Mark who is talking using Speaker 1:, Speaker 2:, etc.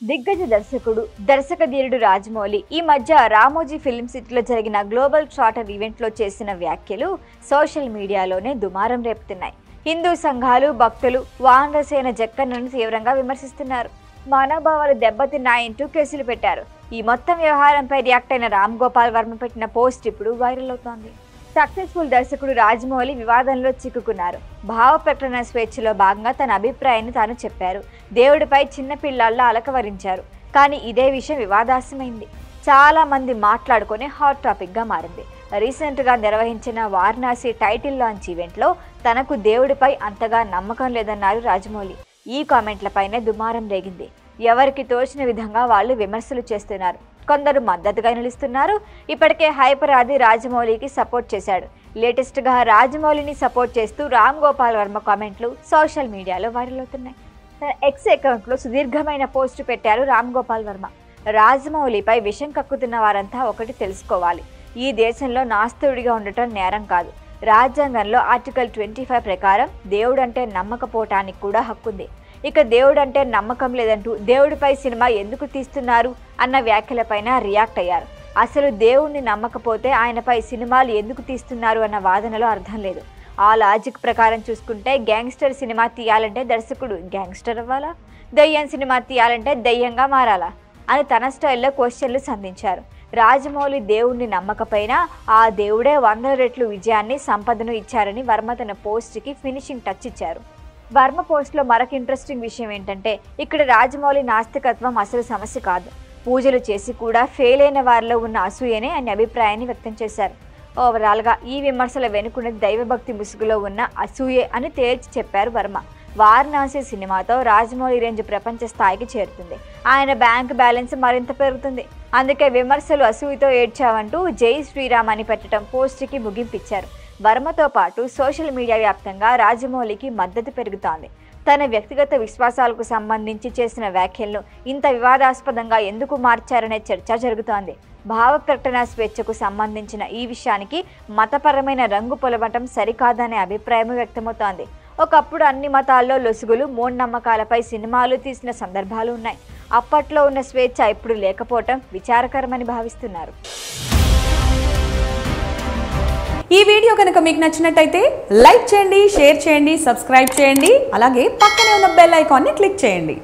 Speaker 1: దిగ్గజ దర్శకధీరుడు రాజమౌళి ఈ మధ్య రామోజీ ఫిల్మ్ సిటీలో జరిగిన గ్లోబల్ చార్టర్ ఈవెంట్లో చేసిన వ్యాఖ్యలు సోషల్ మీడియాలోనే దుమారం రేపుతున్నాయి. హిందూ సంఘాలు, భక్తులు వానరసేన జక్కన్నను తీవ్రంగా విమర్శిస్తున్నారు. మనోభావాలు దెబ్బతిన్నాయంటూ కేసులు పెట్టారు. ఈ మొత్తం వ్యవహారంపై రియాక్ట్ అయిన రామ్ గోపాల్ వర్మ పెట్టిన పోస్ట్ ఇప్పుడు వైరల్ అవుతోంది. సక్సెస్ఫుల్ దర్శకుడు రాజమౌళి వివాదంలో చిక్కుకున్నారు. భావ ప్రకటన స్వేచ్ఛలో భాగంగా తన అభిప్రాయాన్ని తాను చెప్పారు. దేవుడిపై చిన్నపిల్లల్లా అలకవరించారు. కానీ ఇదే విషయం వివాదాస్యమైంది. చాలా మంది మాట్లాడుకునే హాట్ టాపిక్ గా మారింది. రీసెంట్ గా నిర్వహించిన వారణాసి టైటిల్ లాంచ్ ఈవెంట్ లో తనకు దేవుడిపై అంతగా నమ్మకం లేదన్నారు రాజమౌళి. ఈ కామెంట్లపైనే దుమారం రేగింది. ఎవరికి తోచిన విధంగా వాళ్ళు విమర్శలు చేస్తున్నారు. కొందరు మద్దతుగా నిలుస్తున్నారు. ఇప్పటికే హైపర్ ఆది రాజమౌళికి సపోర్ట్ చేశాడు. లేటెస్ట్ గా రాజమౌళిని సపోర్ట్ చేస్తూ రామ్ గోపాల్ వర్మ కామెంట్లు సోషల్ మీడియాలో వైరల్ అవుతున్నాయి. తన ఎక్స్ అకౌంట్ లో సుదీర్ఘమైన పోస్ట్ పెట్టారు రామ్ గోపాల్ వర్మ. రాజమౌళిపై విషం కక్కుతున్న వారంతా ఒకటి తెలుసుకోవాలి. ఈ దేశంలో నాస్తికుడిగా ఉండటం నేరం కాదు. రాజ్యాంగంలో ఆర్టికల్ 25 ప్రకారం దేవుడంటే నమ్మకపోవటానికి కూడా హక్కుంది. ఇక దేవుడంటే నమ్మకం లేదంటూ దేవుడిపై సినిమా ఎందుకు తీస్తున్నారు అన్న వ్యాఖ్యలపైన రియాక్ట్ అయ్యారు. అసలు దేవుణ్ణి నమ్మకపోతే ఆయనపై సినిమాలు ఎందుకు తీస్తున్నారు అన్న వాదనలో అర్థం లేదు. ఆ లాజిక్ ప్రకారం చూసుకుంటే గ్యాంగ్స్టర్ సినిమా తీయాలంటే దర్శకుడు గ్యాంగ్స్టర్ అవ్వాలా, దెయ్యం సినిమా తీయాలంటే దెయ్యంగా మారాలా అని తన స్టైల్లో క్వశ్చన్లు సంధించారు. రాజమౌళి దేవుణ్ణి నమ్మకపోయినా ఆ దేవుడే 100 రెట్లు విజయాన్ని, సంపదను ఇచ్చారని వర్మ తన పోస్ట్కి ఫినిషింగ్ టచ్ ఇచ్చారు. వర్మ పోస్ట్లో మరొక ఇంట్రెస్టింగ్ విషయం ఏంటంటే ఇక్కడ రాజమౌళి నాస్తికత్వం అసలు సమస్య కాదు. పూజలు చేసి కూడా ఫెయిల్ అయిన వారిలో ఉన్న అసూయనే అనే అభిప్రాయాన్ని వ్యక్తం చేశారు. ఓవరాల్గా ఈ విమర్శల వెనుకున్నది దైవభక్తి ముసుగులో ఉన్న అసూయే అని తేల్చి చెప్పారు వర్మ. వారణాసి సినిమాతో రాజమౌళి రేంజ్ ప్రపంచ స్థాయికి చేరుతుంది. ఆయన బ్యాంక్ బ్యాలెన్స్ మరింత పెరుగుతుంది. అందుకే విమర్శలు అసూయతో ఏడ్చావంటూ జై శ్రీరామ్ అని పెట్టడం పోస్ట్కి ముగింపిచ్చారు. వర్మతో పాటు సోషల్ మీడియా వ్యాప్తంగా రాజమౌళికి మద్దతు పెరుగుతోంది. తన వ్యక్తిగత విశ్వాసాలకు సంబంధించి చేసిన వ్యాఖ్యలను ఇంత వివాదాస్పదంగా ఎందుకు మార్చారనే చర్చ జరుగుతోంది. భావ ప్రకటన స్వేచ్ఛకు సంబంధించిన ఈ విషయానికి మతపరమైన రంగు పొలవటం సరికాదనే అభిప్రాయం వ్యక్తమవుతోంది. ఒకప్పుడు అన్ని మతాల్లో లొసుగులు, మూఢనమ్మకాలపై సినిమాలు తీసిన సందర్భాలు ఉన్నాయి. అప్పట్లో ఉన్న స్వేచ్ఛ ఇప్పుడు లేకపోవటం విచారకరమని భావిస్తున్నారు.
Speaker 2: ఈ వీడియో కనుక మీకు నచ్చినట్టయితే లైక్ చేయండి, షేర్ చేయండి, సబ్స్క్రైబ్ చేయండి. అలాగే పక్కనే ఉన్న బెల్ ఐకాన్ని క్లిక్ చేయండి.